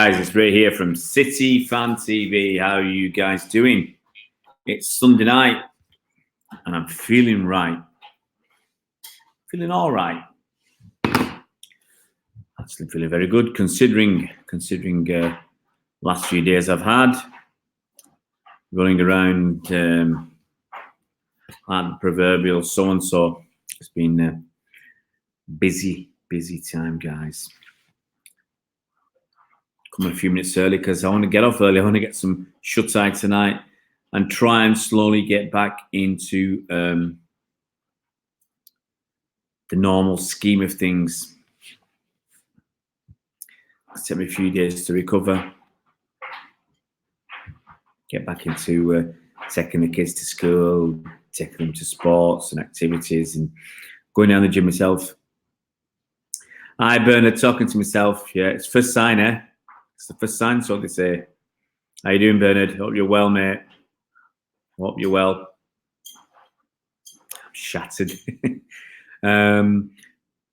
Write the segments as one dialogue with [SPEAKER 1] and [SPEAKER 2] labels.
[SPEAKER 1] Guys, it's Ray here from City Fan TV. How are you guys doing? It's Sunday night and I'm feeling right. Feeling all right. Actually feeling very good considering last few days I've had running around like the proverbial so-and-so. It's been a busy time, guys. Coming a few minutes early because I want to get off early. I want to get some shut-eye tonight and try and slowly get back into the normal scheme of things. It's taken me a few days to recover. Get back into taking the kids to school, taking them to sports and activities, and going down the gym myself. Hi, Bernard, talking to myself. Yeah, it's first sign, eh? It's the first sign, so they say. How you doing, Bernard? Hope you're well, mate. Hope you're well. I'm shattered.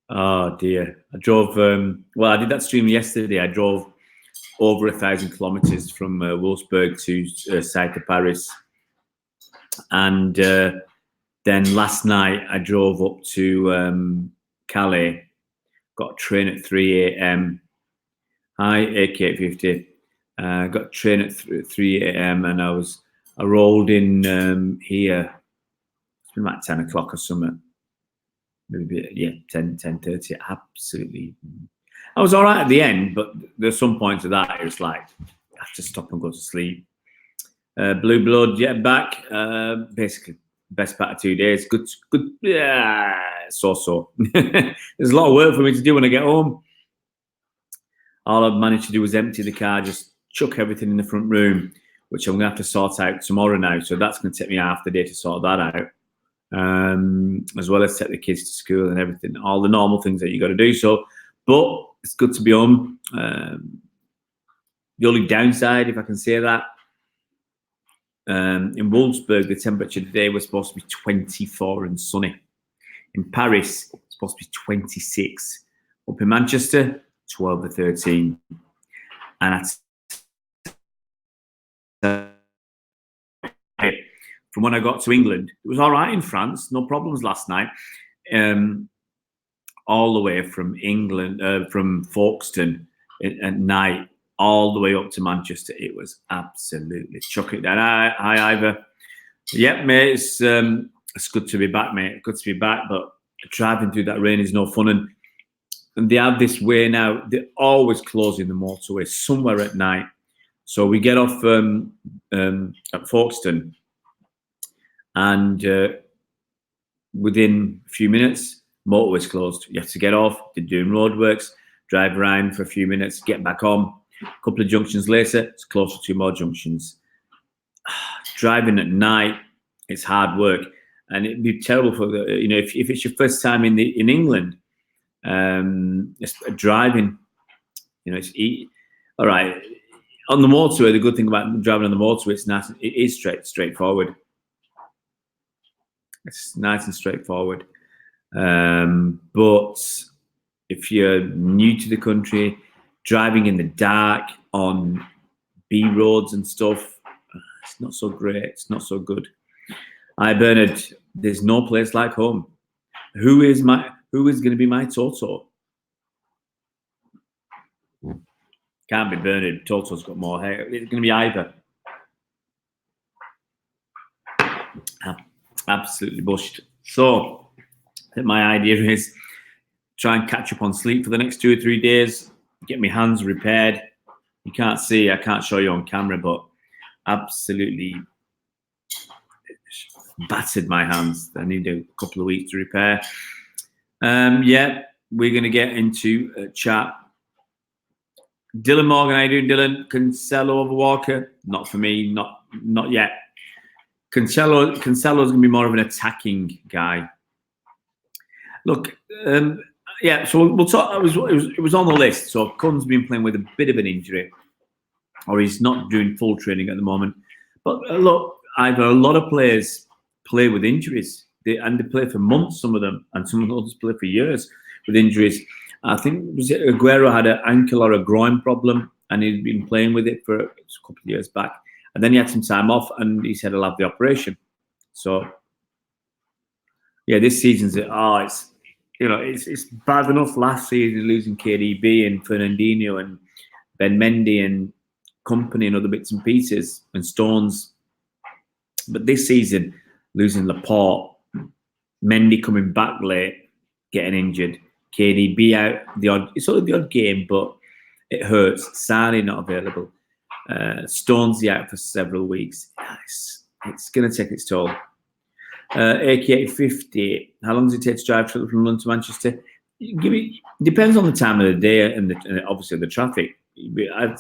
[SPEAKER 1] Oh dear. I drove. Well, I did that stream yesterday. I drove over 1,000 kilometers from Wolfsburg to south of Paris, and then last night I drove up to Calais. Got a train at 3 a.m. Hi, AK50. Got a train at 3 a.m. and I rolled in here. It's been like 10 o'clock or something. Maybe, yeah, 10:30. Absolutely. I was all right at the end, but there's some points of that. It was like, I have to stop and go to sleep. Blue Blood, yeah, back. Basically, best part of 2 days. Good. Yeah, so. There's a lot of work for me to do when I get home. All I've managed to do was empty the car, just chuck everything in the front room, which I'm going to have to sort out tomorrow now. So that's going to take me half the day to sort that out, as well as take the kids to school and everything, all the normal things that you got to do. So, but it's good to be home. The only downside, if I can say that, in Wolfsburg, the temperature today was supposed to be 24 and sunny. In Paris, it's supposed to be 26. Up in Manchester, 12 or 13. And from when I got to England, it was all right in France, no problems last night. All the way from England, from Folkestone at night, all the way up to Manchester, it was absolutely chuck it down. Hi, Ivor. Yep, mate, it's good to be back, mate. Good to be back, but driving through that rain is no fun. And they have this way now, they're always closing the motorway somewhere at night. So we get off at Folkestone, and within a few minutes, motorway's closed. You have to get off, they're doing roadworks, drive around for a few minutes, get back on. A couple of junctions later, it's close to 2 more junctions. Driving at night, it's hard work. And it'd be terrible for if it's your first time in England, it's driving, it's all right. On the motorway, the good thing about driving on the motorway, it's nice. It is straightforward. It's nice and straightforward. But if you're new to the country, driving in the dark on B roads and stuff, it's not so great. It's not so good. Hi, Bernard. There's no place like home. Who is going to be my Toto? Can't be Bernard. Toto's got more hair. It's going to be Ivor. Absolutely bushed. So, my idea is try and catch up on sleep for the next 2 or 3 days. Get my hands repaired. You can't see. I can't show you on camera, but absolutely battered my hands. I need a couple of weeks to repair. Yeah, we're going to get into a chat. Dylan Morgan, how you doing, Dylan? Cancelo over Walker? Not for me, not yet. Cancelo's going to be more of an attacking guy. Look, yeah, so we'll talk. It was on the list. So Cunn's been playing with a bit of an injury, or he's not doing full training at the moment. But look, I've a lot of players play with injuries. They play for months, some of them, and some of others play for years with injuries. I think Aguero had an ankle or a groin problem and he'd been playing with it for a couple of years back. And then he had some time off, and he said, "I'll have the operation." So, yeah, this season's it's bad enough last season losing KDB and Fernandinho and Ben Mendy and company and other bits and pieces and Stones. But this season, losing Laporte, Mendy coming back late, getting injured, KDB out, it's only the odd game, but it hurts. Sane not available. Stonesy out for several weeks. It's going to take its toll. AK850, how long does it take to drive from London to Manchester? Depends on the time of the day and obviously the traffic. I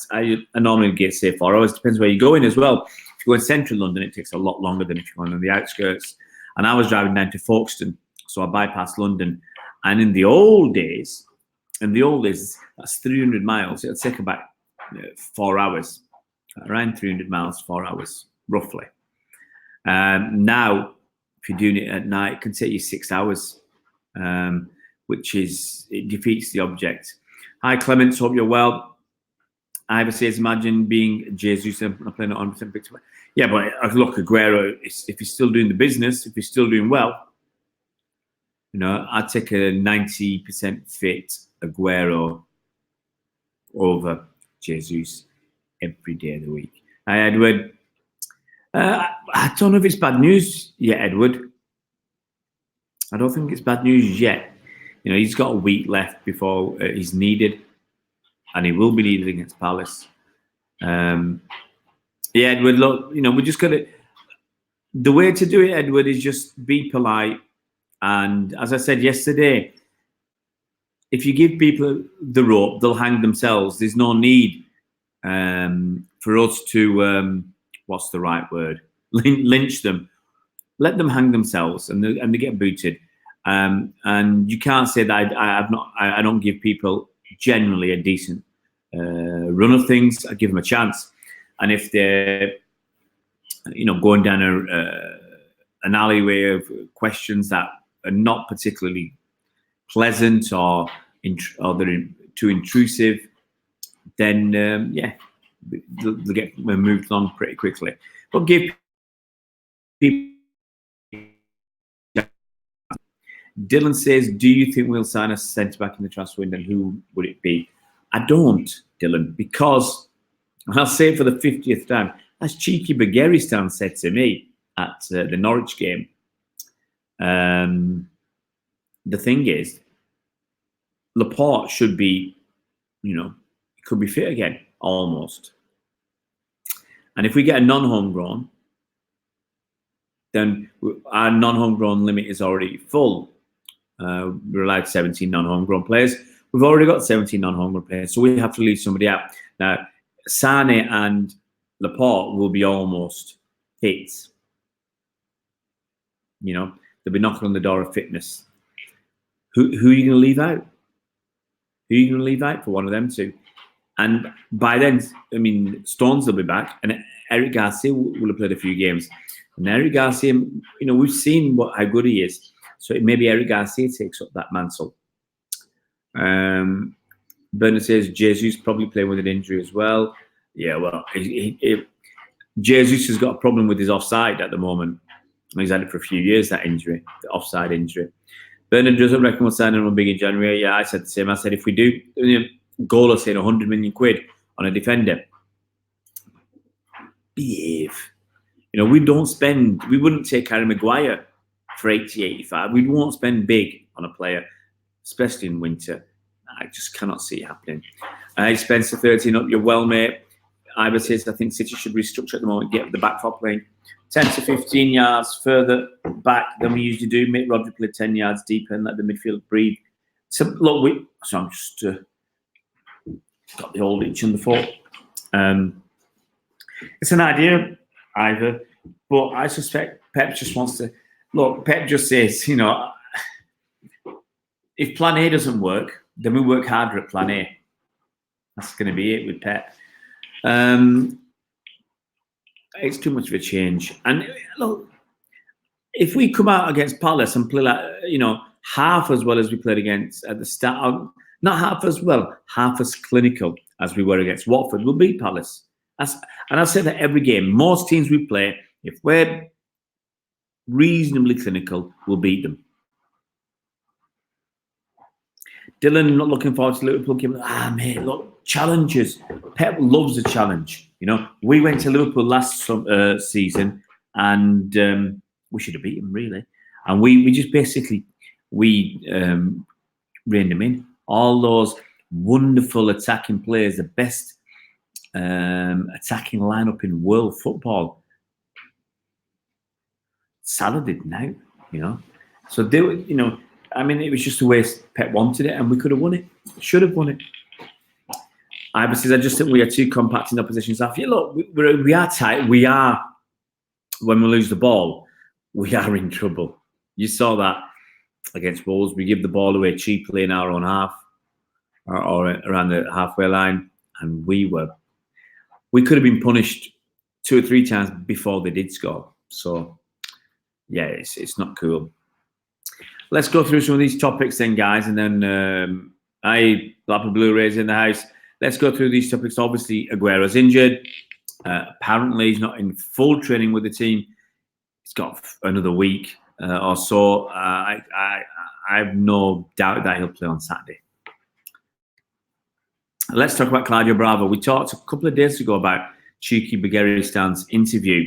[SPEAKER 1] normally say 4 hours. Depends where you're going as well. If you go in central London, it takes a lot longer than if you're going on the outskirts. And I was driving down to Folkestone, so I bypassed London. And in the old days, that's 300 miles. It'll take about 4 hours, around 300 miles, 4 hours, roughly. Now, if you're doing it at night, it can take you 6 hours, which it defeats the object. Hi, Clements. Hope you're well. Ivor says, imagine being Jesus and playing it on 100% picture. Yeah, but look, Aguero, if he's still doing the business, if he's still doing well, I'd take a 90% fit Aguero over Jesus every day of the week. Hi, Edward. I don't know if it's bad news yet, Edward. I don't think it's bad news yet. He's got a week left before he's needed, and he will be needed against Palace. Yeah, Edward, look, we just got to... The way to do it, Edward, is just be polite. And as I said yesterday, if you give people the rope, they'll hang themselves. There's no need for us to... what's the right word? Lynch them. Let them hang themselves, and they get booted. And you can't say that I don't give people generally a decent run of things. I give them a chance, and if they're going down an alleyway of questions that are not particularly pleasant or they're too intrusive, then they'll get moved along pretty quickly. But give people... Dylan says, do you think we'll sign a centre-back in the transfer window, and who would it be? I don't, Dylan, because, and I'll say it for the 50th time, as cheeky Bagheristan said to me at the Norwich game, the thing is, Laporte should be, could be fit again, almost. And if we get a non-homegrown, then our non-homegrown limit is already full. We're allowed 17 non-homegrown players. We've already got 17 non-homegrown players, so we have to leave somebody out. Now, Sane and Laporte will be almost hits. They'll be knocking on the door of fitness. Who are you going to leave out? Who are you going to leave out for one of them two? And by then, Stones will be back, and Eric Garcia will have played a few games. And Eric Garcia, we've seen how good he is. So maybe Eric Garcia takes up that mantle. Bernard says Jesus probably playing with an injury as well. Yeah, well, Jesus has got a problem with his offside at the moment. He's had it for a few years, that injury, the offside injury. Bernard doesn't reckon we'll sign anyone big in January. Yeah, I said the same. I said if we do, Gola saying 100 million quid on a defender. Behave. We wouldn't take Harry Maguire for 80, 85. We won't spend big on a player, especially in winter. I just cannot see it happening. Spencer 13 up, you're well, mate. Ivor says, I think City should restructure at the moment, get the back foot playing 10 to 15 yards further back than we usually do. Make Rodri play 10 yards deeper and let the midfield breathe. So, look, I'm just got the old itch in the foot. It's an idea, Ivor, but I suspect Pep just wants to... Look, Pep just says, if plan A doesn't work, then we work harder at plan A. That's going to be it with Pep. It's too much of a change. And look, if we come out against Palace and play half as well as we played against at the start, not half as well, half as clinical as we were against Watford, we'll beat Palace. And I say that every game. Most teams we play, if we're reasonably clinical, we'll beat them. Dylan, not looking forward to Liverpool game. Mate, look, challenges. Pep loves a challenge. We went to Liverpool last season, and we should have beat them, really. And we just basically reined them in. All those wonderful attacking players, the best attacking lineup in world football. Salah didn't out, So they were, it was just the way Pep wanted it, and we could have won it. Should have won it. Iber says, I just think we are too compact in opposition's half. Yeah, look, we are tight. We are, when we lose the ball, we are in trouble. You saw that against Wolves. We give the ball away cheaply in our own half or around the halfway line, and we could have been punished 2 or 3 times before they did score. So, yeah, it's not cool. Let's go through some of these topics then, guys, and then Blackpool Blu-rays in the house. Let's go through these topics. Obviously, Aguero's injured. Apparently, he's not in full training with the team. He's got another week or so. I have no doubt that he'll play on Saturday. Let's talk about Claudio Bravo. We talked a couple of days ago about Cheeky Begaristan's interview,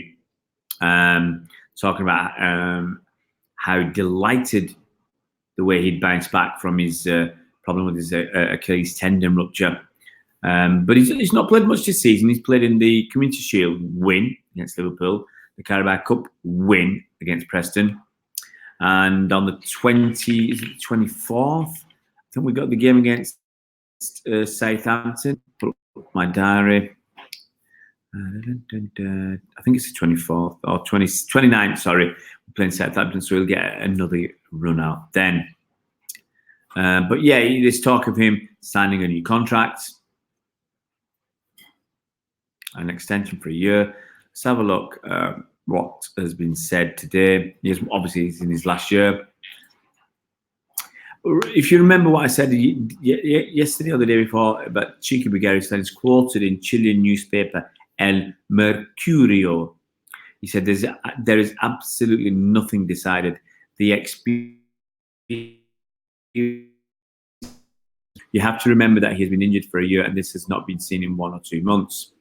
[SPEAKER 1] talking about how delighted the way he'd bounced back from his problem with his Achilles tendon rupture. But he's not played much this season. He's played in the Community Shield win against Liverpool, the Carabao Cup win against Preston, and on the 24th, I think we got the game against Southampton. Put up my diary. I think it's the 24th or 29th, sorry. We're playing Southampton, so we'll get another run out then. But yeah, there's talk of him signing a new contract, an extension for a year. Let's have a look what has been said today. Obviously, he's in his last year. If you remember what I said yesterday or the day before about Cheeky Begaristan, is quoted in Chilean newspaper El Mercurio. He said, there is absolutely nothing decided. The experience. You have to remember that he has been injured for a year, and this has not been seen in 1 or 2 months.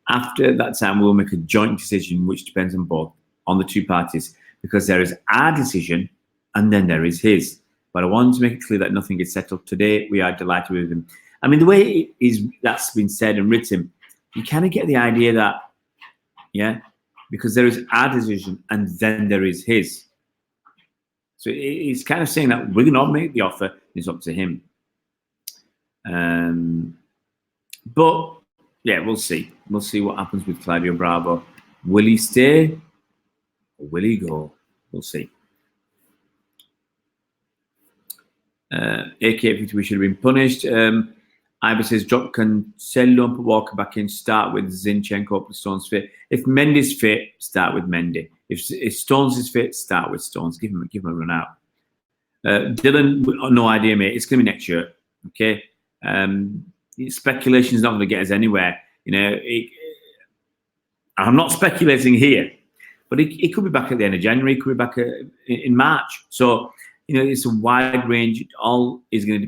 [SPEAKER 1] After that time, we'll make a joint decision, which depends on the two parties, because there is our decision, and then there is his. But I want to make it clear that nothing is settled today. We are delighted with him. I mean, the way that's been said and written, you kind of get the idea that, yeah, because there is our decision and then there is his. So it's kind of saying that we're going to make the offer. It's up to him. But yeah, we'll see. We'll see what happens with Claudio Bravo. Will he stay or will he go? We'll see. AK-50, we should have been punished. Iber says, drop Cancelo and put Walker back in. Start with Zinchenko, put Stones fit. If Mendy's fit, start with Mendy. If Stones is fit, start with Stones. Give him a run out. Dylan, no idea, mate. It's going to be next year. Okay. Speculation is not going to get us anywhere. I'm not speculating here, but it could be back at the end of January. It could be back in March. So, it's a wide range. It all is going to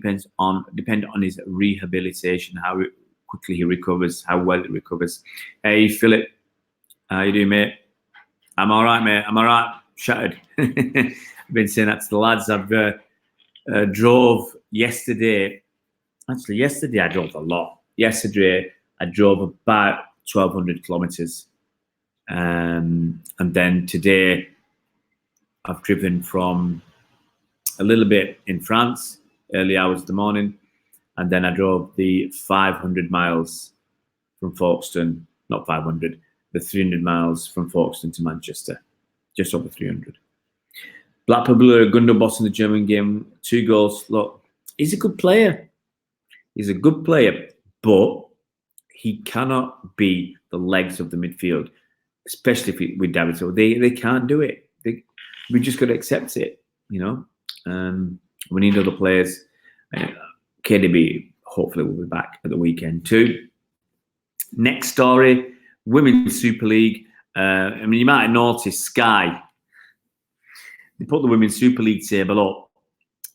[SPEAKER 1] depend on his rehabilitation, how quickly he recovers, how well he recovers. Hey, Philip, how you doing, mate? I'm all right, mate. I'm all right. Shattered. I've been saying that to the lads. I've drove yesterday. Actually, yesterday I drove a lot. Yesterday I drove about 1,200 kilometers. And then today I've driven from a little bit in France, early hours of the morning, and then I drove the 500 miles from Folkestone, not 500, the 300 miles from Folkestone to Manchester, just over 300. Blackpool Blue, Gundo boss in the German game, 2 goals. Look, he's a good player. He's a good player, but he cannot be the legs of the midfield, especially with David Silva. They can't do it. We just got to accept it, We need other players. KDB, hopefully we'll be back at the weekend too. Next story, Women's Super League. I mean, you might have noticed Sky, they put the Women's Super League table up,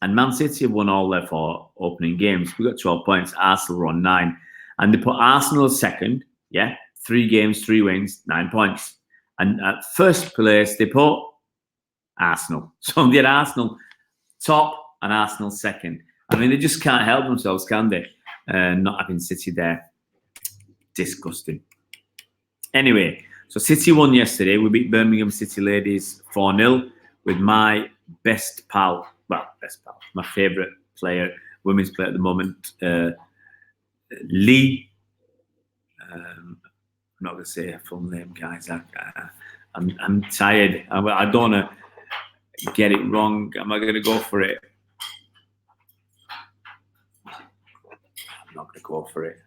[SPEAKER 1] and Man City have won all their 4 opening games. We got 12 points. Arsenal were on 9. And they put Arsenal second. Yeah, 3 games, 3 wins, 9 points. And at first place, they put Arsenal. So they had Arsenal top and Arsenal second. I mean, they just can't help themselves, can they? Not having City there. Disgusting. Anyway, so City won yesterday. We beat Birmingham City ladies 4-0 with my best pal, my favourite player, women's player at the moment, Lee. I'm not going to say her full name, guys. I'm tired. I don't want to get it wrong. Am I going to go for it? I'm not going to go for it.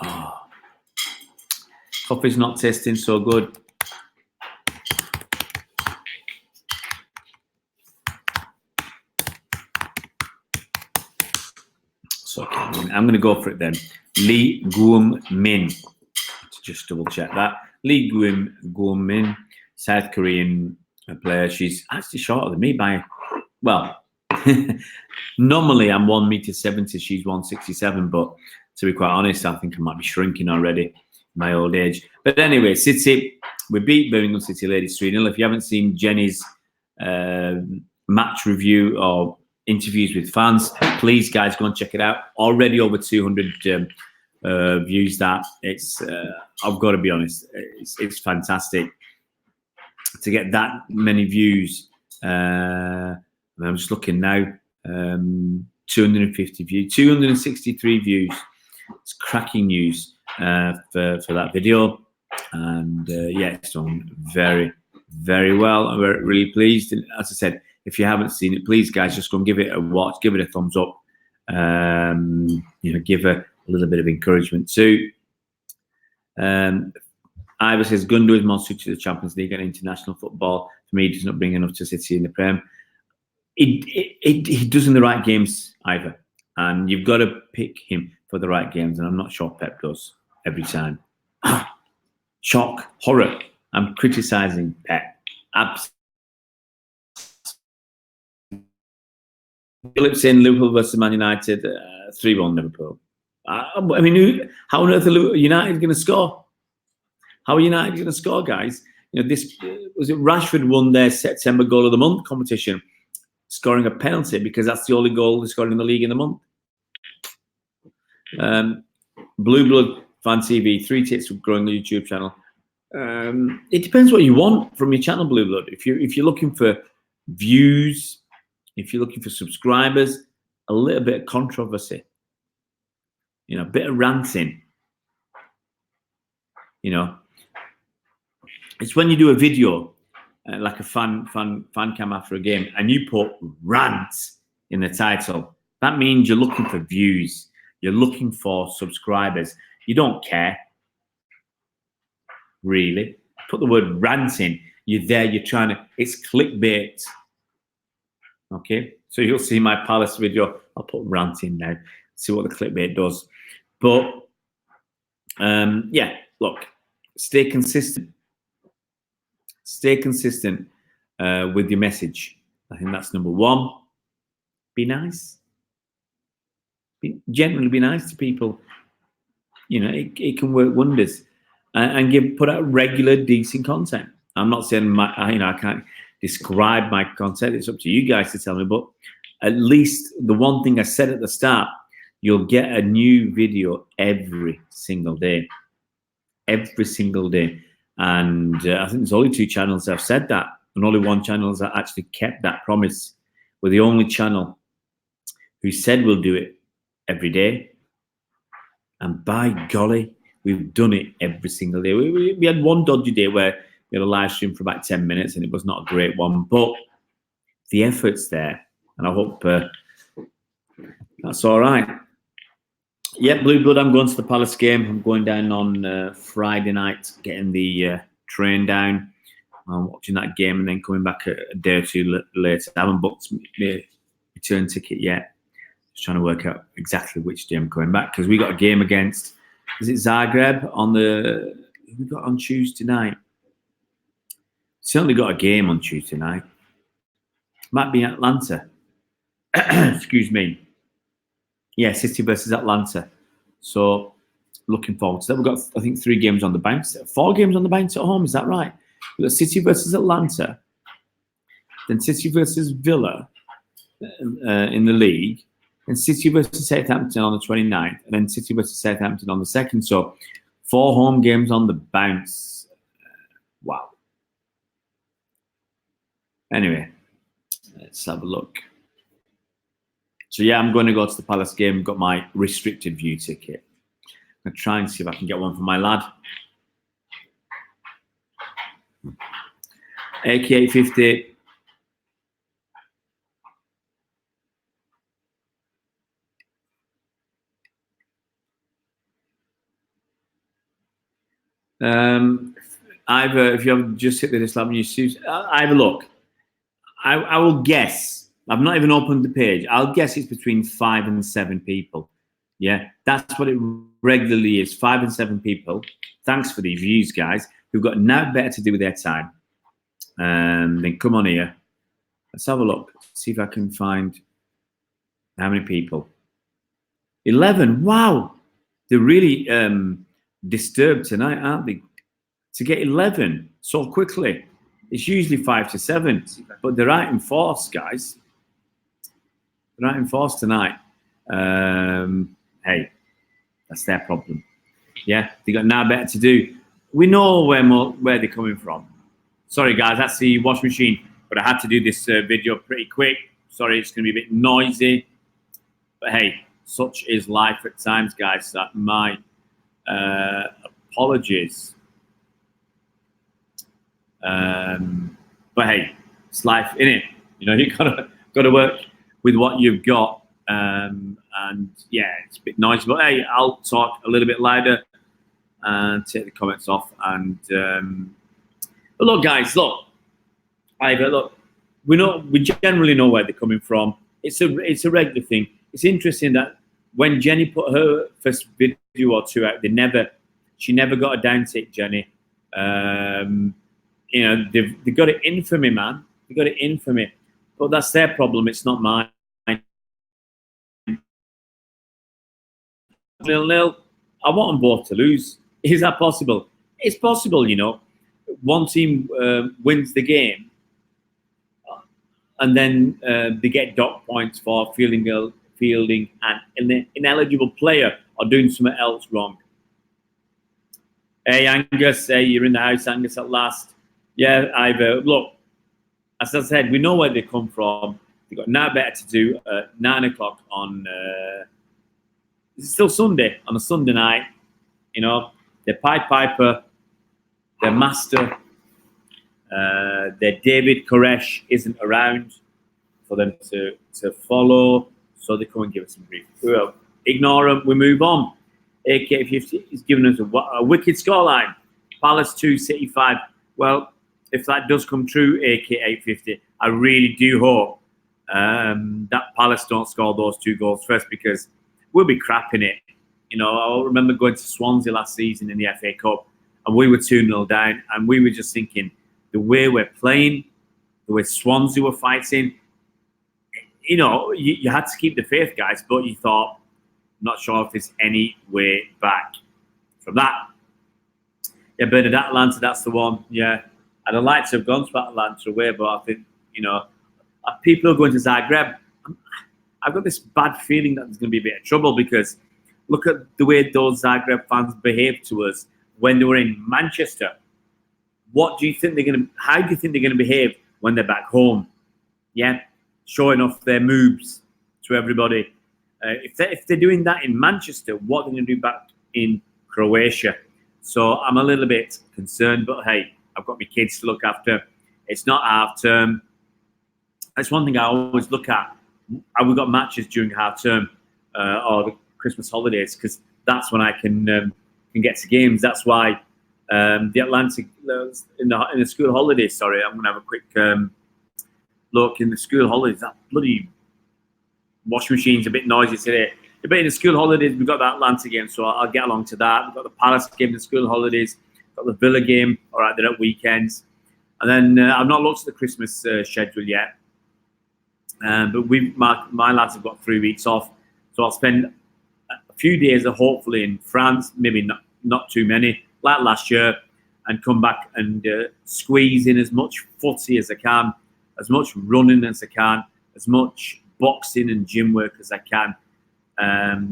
[SPEAKER 1] Oh. Coffee's not tasting so good. So I'm going to go for it then. Lee Guum Min. Just double check that. Lee Guum Min, South Korean player. She's actually shorter than me by, well, normally I'm 1.70 m. She's 1.67 m, but to be quite honest, I think I might be shrinking already. My old age. But anyway, City, we beat Birmingham City ladies 3-0. If you haven't seen Jenny's match review or interviews with fans, please, guys, go and check it out. Already over 200 views. That it's, I've got to be honest, it's fantastic to get that many views. I'm just looking now, 250 views, 263 views. It's cracking news. For that video, and yeah, it's done very, very well. I'm really pleased. And as I said, if you haven't seen it, please, guys, just go and give it a watch, give it a thumbs up. Give a little bit of encouragement too. Ivor says Gundogan is more suited to the Champions League and international football. For me, he does not bring enough to City in the Prem. He does in the right games, Ivor, and you've got to pick him for the right games, and I'm not sure Pep does every time. Shock, horror. I'm criticising Pep. Phillips in Liverpool versus Man United, 3-1 Liverpool. I mean, how on earth are United going to score? How are United going to score, guys? You know, this was it. Rashford won their September Goal of the Month competition, scoring a penalty because that's the only goal they scored in the league in the month. Blue Blood Fan TV, 3 tips for growing the YouTube channel. It depends what you want from your channel, Blue Blood. If you're looking for views, if you're looking for subscribers, a little bit of controversy, a bit of ranting, it's when you do a video like a fan cam after a game, and you put rant in the title. That means you're looking for views. You're looking for subscribers. You don't care, really. Put the word ranting. You're there. You're trying to. It's clickbait. Okay, so you'll see my Palace video. I'll put ranting now. See what the clickbait does. But yeah, look, stay consistent. Stay consistent with your message. I think that's number one. Be nice. Generally be nice to people. It can work wonders, and put out regular, decent content. I'm not saying I can't describe my content. It's up to you guys to tell me. But at least the one thing I said at the start, you'll get a new video every single day. Every single day. And I think there's only 2 channels that have said that, and only 1 channel that actually kept that promise. We're the only channel who said we'll do it every day, and by golly, we've done it every single day. We had one dodgy day where we had a live stream for about 10 minutes, and it was not a great one, but the effort's there, and I hope that's all right. Yeah, Blue Blood, I'm going to the Palace game. I'm going down on Friday night, getting the train down. watching that game and then coming back a day or two later. I haven't booked my return ticket yet. Just trying to work out exactly which day I'm coming back, because we got a game against, is it Zagreb we got on Tuesday night? Certainly got a game on Tuesday night. Might be Atlanta. Excuse me. Yeah, City versus Atlanta. So looking forward to that. We've got, I think, 3 games on the bounce. 4 games on the bounce at home, is that right? We've got City versus Atlanta, then City versus Villa in the league, and City versus Southampton on the 29th, and then City versus Southampton on the 2nd. So 4 home games on the bounce. Wow. Anyway, let's have a look. So yeah, I'm going to go to the Palace game. Got my restricted view ticket. I'm going to try and see if I can get one for my lad. AK850. Either, if you have just hit the Islam News, either look. I will guess. I've not even opened the page. I'll guess it's between 5 and 7 people. Yeah, that's what it regularly is. 5 and 7 people. Thanks for these views, guys, who've got now better to do with their time. Then come on here. Let's have a look. See if I can find how many people. 11. Wow. They're really disturbed tonight, aren't they? To get 11 so quickly. It's usually 5 to 7. But they're out in force, guys. They're out in force tonight. Hey, that's their problem. Yeah, they got now better to do. We know where they're coming from. Sorry, guys, that's the wash machine. But I had to do this video pretty quick. Sorry, it's going to be a bit noisy. But hey, such is life at times, guys. That my apologies. But hey, it's life, innit? You know, you gotta work with what you've got. And yeah, it's a bit noisy. But hey, I'll talk a little bit louder and take the comments off. And but look, guys, look, we generally know where they're coming from. It's a regular thing. It's interesting that when Jenny put her first video or 2 out, she never got a down tick, Jenny. You know, they've got it in for me, man. They got it in for me. But that's their problem. It's not mine. 0-0. I want them both to lose. Is that possible? It's possible, you know. One team wins the game, and then they get dock points for fielding an ineligible player or doing something else wrong. Hey, Angus, hey, you're in the house, Angus, at last. Yeah, look, as I said, we know where they come from. They've got now better to do at 9 o'clock on, it's still Sunday, on a Sunday night. You know, their Pied Piper, their master, their David Koresh isn't around for them to follow, so they come and give us some brief. We'll ignore them, we move on. AK50 is giving us a wicked scoreline. Palace 2, City 5. Well, if that does come true, AK850, I really do hope that Palace don't score those 2 goals first, because we'll be crapping it. You know, I remember going to Swansea last season in the FA Cup, and we were 2-0 down, and we were just thinking, the way we're playing, the way Swansea were fighting, you know, you had to keep the faith, guys, but you thought, not sure if there's any way back from that. Yeah, Bernard, Atlanta, that's the one. Yeah, I'd have liked to have gone to Atlanta away, but I think, you know, people are going to Zagreb. I've got this bad feeling that there's going to be a bit of trouble, because look at the way those Zagreb fans behaved to us when they were in Manchester. What do you think they're going to? How do you think they're going to behave when they're back home? Yeah, showing off their moves to everybody. If they're doing that in Manchester, what are they going to do back in Croatia? So I'm a little bit concerned, but hey, I've got my kids to look after. It's not half term. That's one thing I always look at. We've got matches during half term or the Christmas holidays, because that's when I can get to games. That's why The Atlantic in the school holidays. Sorry, I'm gonna have a quick look in the school holidays. That bloody washing machine's a bit noisy today. But in the school holidays, we've got the Atlanta game, so I'll get along to that. We've got the Palace game in the school holidays. Got the Villa game. All right, they're at weekends. And then I've not looked at the Christmas schedule yet. But my lads have got 3 weeks off. So I'll spend a few days, hopefully, in France, maybe not too many, like last year, and come back and squeeze in as much footy as I can, as much running as I can, as much boxing and gym work as I can.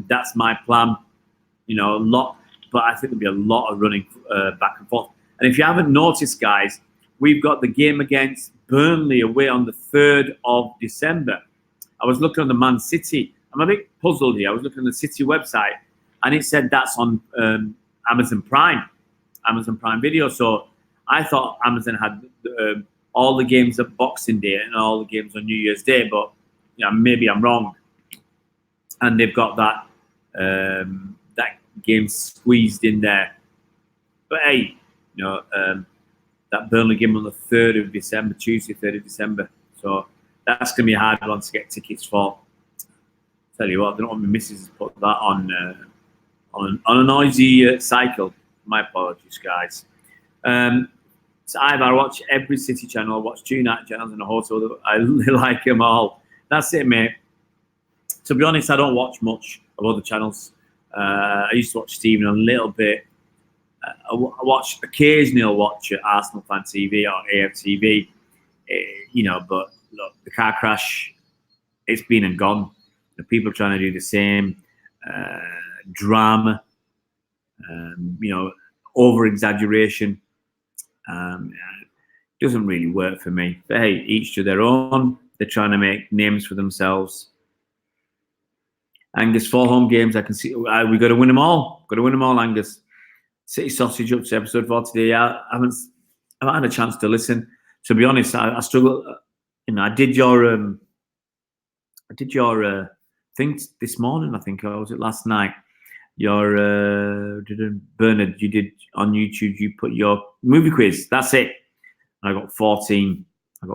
[SPEAKER 1] That's my plan. A lot, but I think there'll be a lot of running back and forth. And if you haven't noticed, guys, we've got the game against Burnley away on the 3rd of December. I was looking on the Man City. I'm a bit puzzled here. I was looking on the City website, and it said that's on Amazon Prime Video. So I thought Amazon had all the games at Boxing Day and all the games on New Year's Day, but maybe I'm wrong. And they've got that that game squeezed in there. But hey, that Burnley game on the 3rd of December, Tuesday, 3rd of December. So that's going to be a hard one to get tickets for. Tell you what, I don't want my missus to put that on a noisy cycle. My apologies, guys. So I watch every City channel, I watch 2 night channels and a hotel. I like them all. That's it, mate. To be honest, I don't watch much of other channels. I used to watch Stephen a little bit. Occasionally I'll watch Arsenal Fan TV or AFTV, but look, the car crash, it's been and gone. The people are trying to do the same drama, over exaggeration. Doesn't really work for me. But hey, each to their own. They're trying to make names for themselves. Angus, 4 home games. I can see we got to win them all. Got to win them all, Angus. City Sausage up to episode 4 today. I haven't had a chance to listen. To be honest, I struggle. I did your thing this morning. I think, or was it last night? Your Bernard, you did on YouTube. You put your movie quiz. That's it. I got 14. So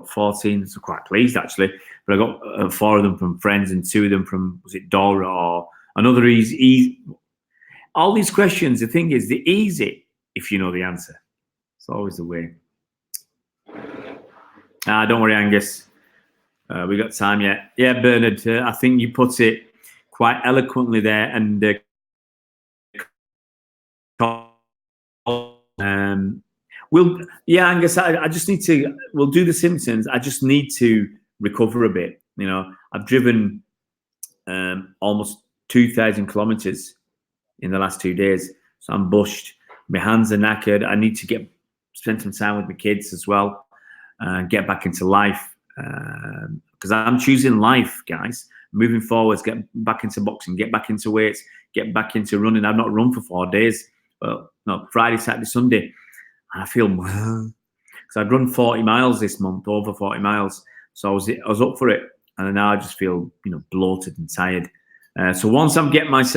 [SPEAKER 1] quite pleased actually. But I got 4 of them from friends and 2 of them from, was it Dora or another easy. All these questions, the thing is, they're easy if you know the answer. It's always the way. Don't worry, Angus. We got time yet. Yeah, Bernard, I think you put it quite eloquently there. And Angus, I just need to, we'll do The Simpsons. I just need to recover a bit. I've driven almost 2,000 kilometers in the last 2 days. So I'm bushed. My hands are knackered. I need to spend some time with my kids as well and get back into life. Because I'm choosing life, guys. Moving forwards, get back into boxing, get back into weights, get back into running. I've not run for 4 days. Well, no, Friday, Saturday, Sunday. And I feel, because I'd run 40 miles this month, over 40 miles. So I was up for it. And now I just feel, bloated and tired. So once I get a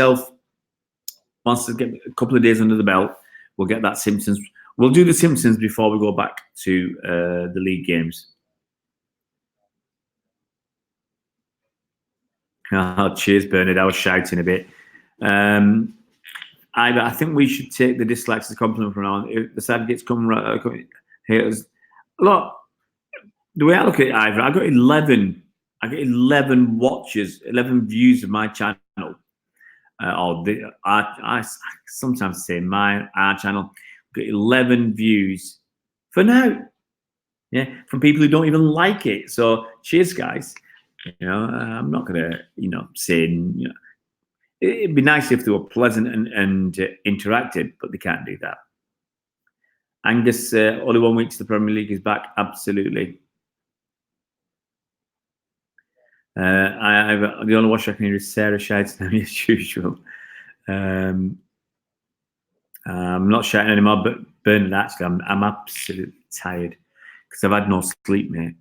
[SPEAKER 1] couple of days under the belt, we'll get that Simpsons. We'll do the Simpsons before we go back to the league games. Oh, cheers, Bernard. I was shouting a bit. I think we should take the dislikes as a compliment from now on. If the side gets haters. Look, the way I look at it, Ivor, I got 11 watches, 11 views of my channel. I sometimes say our channel. Got 11 views for now. Yeah, from people who don't even like it. So cheers, guys. I'm not gonna, say, it'd be nice if they were pleasant and interacted, but they can't do that. Angus, only 1 week to the Premier League is back. Absolutely. The only watch I can hear is Sarah shouting at me as usual. I'm not shouting anymore, but Bernard, actually, I'm absolutely tired because I've had no sleep, mate.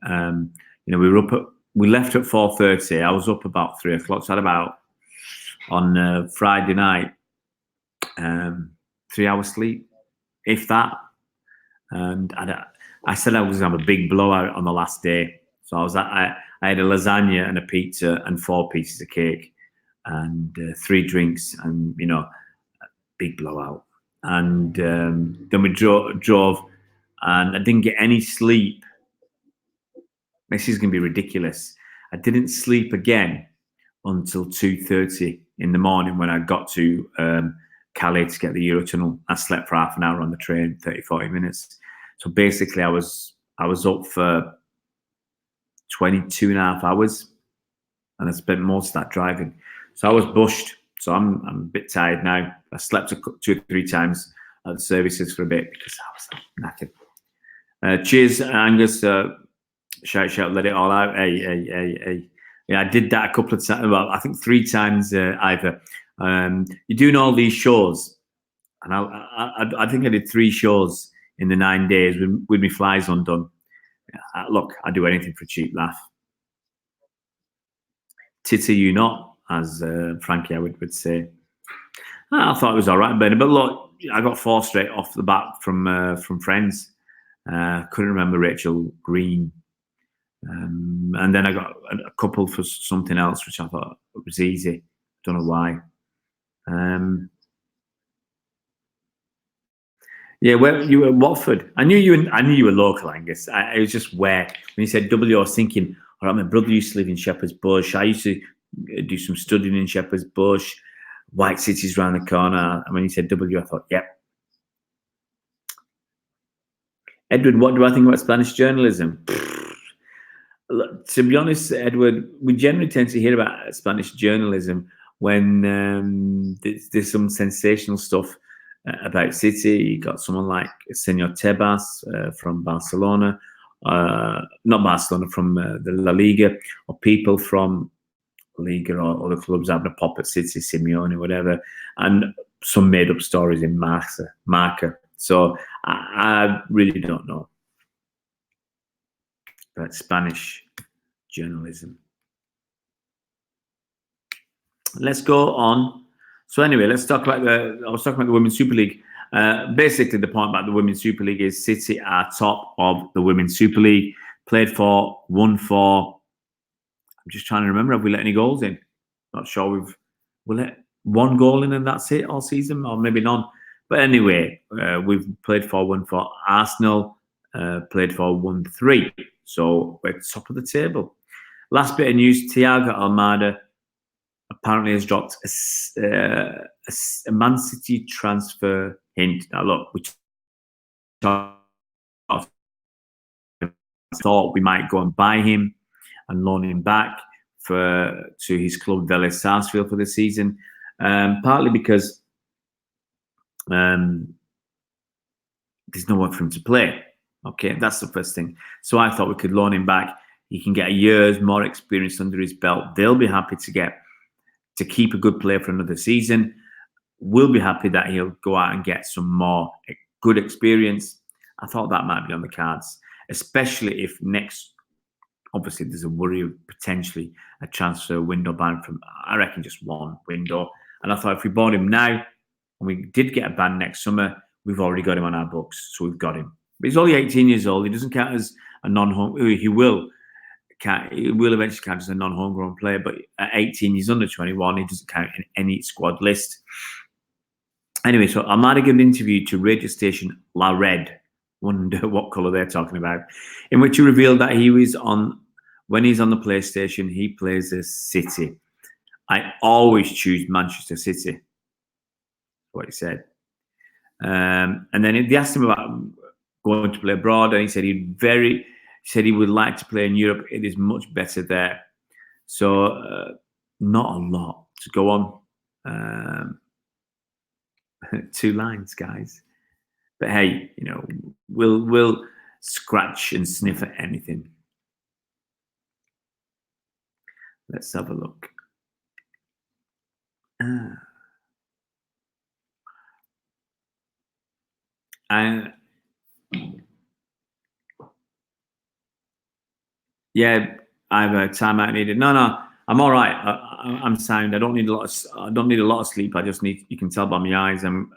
[SPEAKER 1] We left at 4:30. I was up about 3 o'clock. So I had about on Friday night 3 hours sleep. if that. And I said I was going to have a big blowout on the last day. So I had a lasagna and a pizza and 4 pieces of cake and 3 drinks and, big blowout. And then we drove and I didn't get any sleep. This is going to be ridiculous. I didn't sleep again until 2:30 in the morning when I got to Calais to get the Eurotunnel. I slept for half an hour on the train, 30, 40 minutes. So basically I was up for 22 and a half hours and I spent most of that driving. So I was bushed. So I'm a bit tired now. I slept 2 or 3 times at the services for a bit because I was knackered. Cheers, Angus. Shout, let it all out. Hey. Yeah, I did that a couple of times. Well, I think 3 times, Ivor. You're doing all these shows. And I think I did 3 shows in the 9 days with my flies undone. Look, I do anything for a cheap laugh. Titty you not, as Frankie Howard would say. I thought it was all right, Benny. But look, I got 4 straight off the bat from friends. Couldn't remember Rachel Green. And then I got a couple for something else, which I thought was easy. Don't know why. Yeah, where you were at Watford. I knew you were local, Angus. It was just where when you said W, I was thinking, all right, my brother used to live in Shepherd's Bush. I used to do some studying in Shepherd's Bush. White City's round the corner. And when you said W, I thought, yep. Edward, what do I think about Spanish journalism? To be honest, Edward, we generally tend to hear about Spanish journalism when there's some sensational stuff about City. You got someone like Senor Tebas from Barcelona, not Barcelona, from the La Liga, or people from Liga or other clubs having a pop at City, Simeone, whatever, and some made-up stories in Marca. So I really don't know about Spanish journalism. Let's go on. So anyway, let's talk about I was talking about the Women's Super League. Basically, the point about the Women's Super League is City are top of the Women's Super League. Played for, won for. I'm just trying to remember. Have we let any goals in? Not sure we'll let 1 goal in and that's it all season, or maybe none. But anyway, we've played for, won for. Arsenal played for, won 3. So we're top of the table. Last bit of news: Thiago Almada apparently has dropped a Man City transfer hint. Now look, we thought we might go and buy him and loan him back to his club Vélez Sarsfield for the season, partly because there's nowhere for him to play. Okay, that's the first thing. So I thought we could loan him back. He can get a year's more experience under his belt. They'll be happy to keep a good player for another season. We'll be happy that he'll go out and get some more good experience. I thought that might be on the cards, especially if obviously there's a worry of potentially a transfer window ban from, I reckon, just 1 window. And I thought if we bought him now and we did get a ban next summer, we've already got him on our books. So we've got him. But he's only 18 years old. He doesn't count as a non-home. He will eventually count as a non-homegrown player. But at 18, he's under 21. He doesn't count in any squad list. Anyway, so Almada gave an interview to radio station La Red. Wonder what colour they're talking about. In which he revealed that when he's on the PlayStation, he plays as City. I always choose Manchester City. What he said. And then they asked him about going to play abroad, and he said he would like to play in Europe. It is much better there. So not a lot to go on. 2 lines, guys. But hey, we'll scratch and sniff at anything. Let's have a look. Yeah, I have a timeout needed. No, I'm all right. I'm sound. I don't need a lot of sleep. You can tell by my eyes. I'm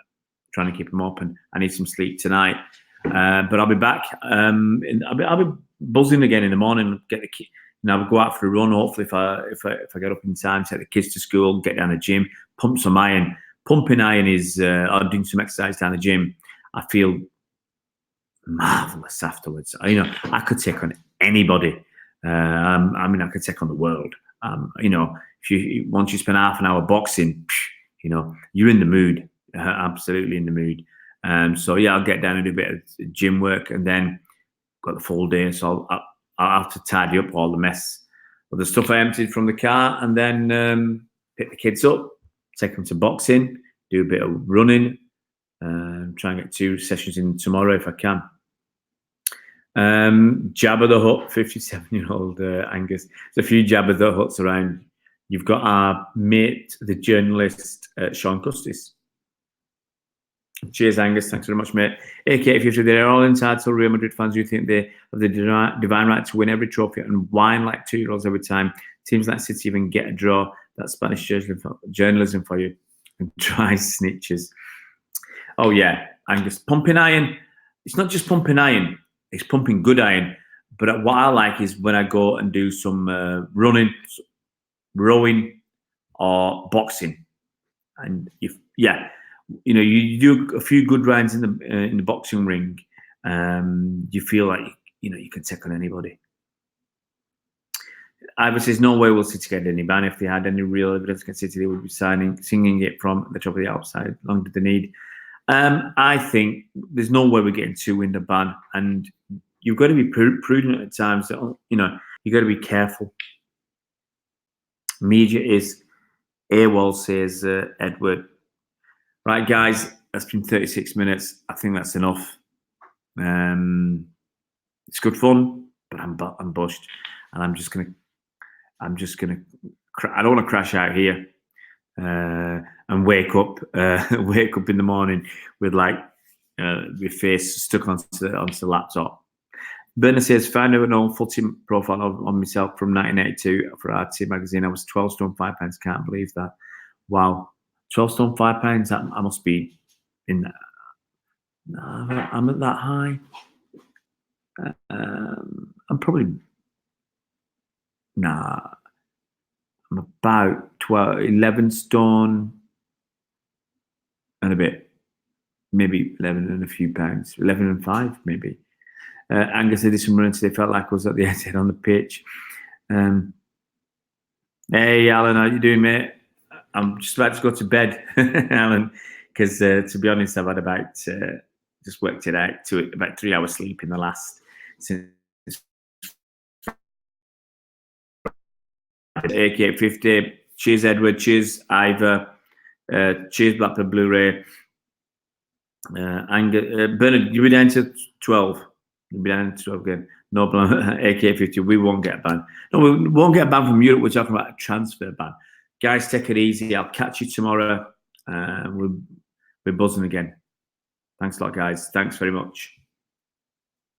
[SPEAKER 1] trying to keep him up, and I need some sleep tonight. But I'll be back. I'll be buzzing again in the morning. Get the kid. I'll go out for a run. Hopefully, if I get up in time, take the kids to school, get down the gym, pump some iron. Pumping iron is or doing some exercise down the gym. I feel marvelous afterwards. I could take on anybody. I could take on the world. If once you spend half an hour boxing, you're in the mood. Absolutely in the mood. So yeah, I'll get down and do a bit of gym work, and then got the full day. So I'll have to tidy up all the mess of the stuff I emptied from the car, and then pick the kids up, take them to boxing, do a bit of running, try and get 2 sessions in tomorrow if I can. Jabba the Hutt, 57-year-old Angus. There's a few Jabba the Hutts around. You've got our mate, the journalist, Sean Custis. Cheers, Angus. Thanks very much, mate. AK50, they're all entitled Real Madrid fans who think they have the divine right to win every trophy and whine like 2-year-olds every time. Teams like City even get a draw. That's Spanish journalism for you. And dry snitches. Oh, yeah, Angus. Pumping iron. It's not just pumping iron. It's pumping good iron. But what I like is when I go and do some running, rowing, or boxing. And you do a few good rounds in the boxing ring. You feel like you can take on anybody. Ivor says no way will City get any ban. If they had any real evidence against City, they would be singing it from the top of the outside. Long did they need? I think there's no way we're getting 2 in the ban, and you've got to be prudent at times. You've got to be careful. Media is AWOL, says Edward. Right, guys, that's been 36 minutes. I think that's enough. It's good fun, but I'm bushed, and I'm just gonna. I don't want to crash out here and wake up in the morning with your face stuck onto the laptop. Bernard says, found an old footy profile on myself from 1982 for RT magazine. I was 12 stone 5 pounds. Can't believe that. Wow. 12 stone 5 pounds. I must be in that. No, I'm at that high. I'm probably I'm about 11 stone and a bit, maybe 11 and a few pounds, 11 and 5 maybe. Angus did some running today. Felt like I was at the end on the pitch. Hey, Alan, how you doing, mate? I'm just about to go to bed, Alan, because to be honest, I've had about just worked it out to about 3 hours sleep in the last since AK50. Cheers, Edward. Cheers, Ivor. Cheers, Blackburn Blu-ray. Bernard, you'll be down to 12. You'll be down to 12 again. No problem. AK50. We won't get a ban. No, we won't get a ban from Europe. We're talking about a transfer ban. Guys, take it easy. I'll catch you tomorrow. We're buzzing again. Thanks a lot, guys. Thanks very much.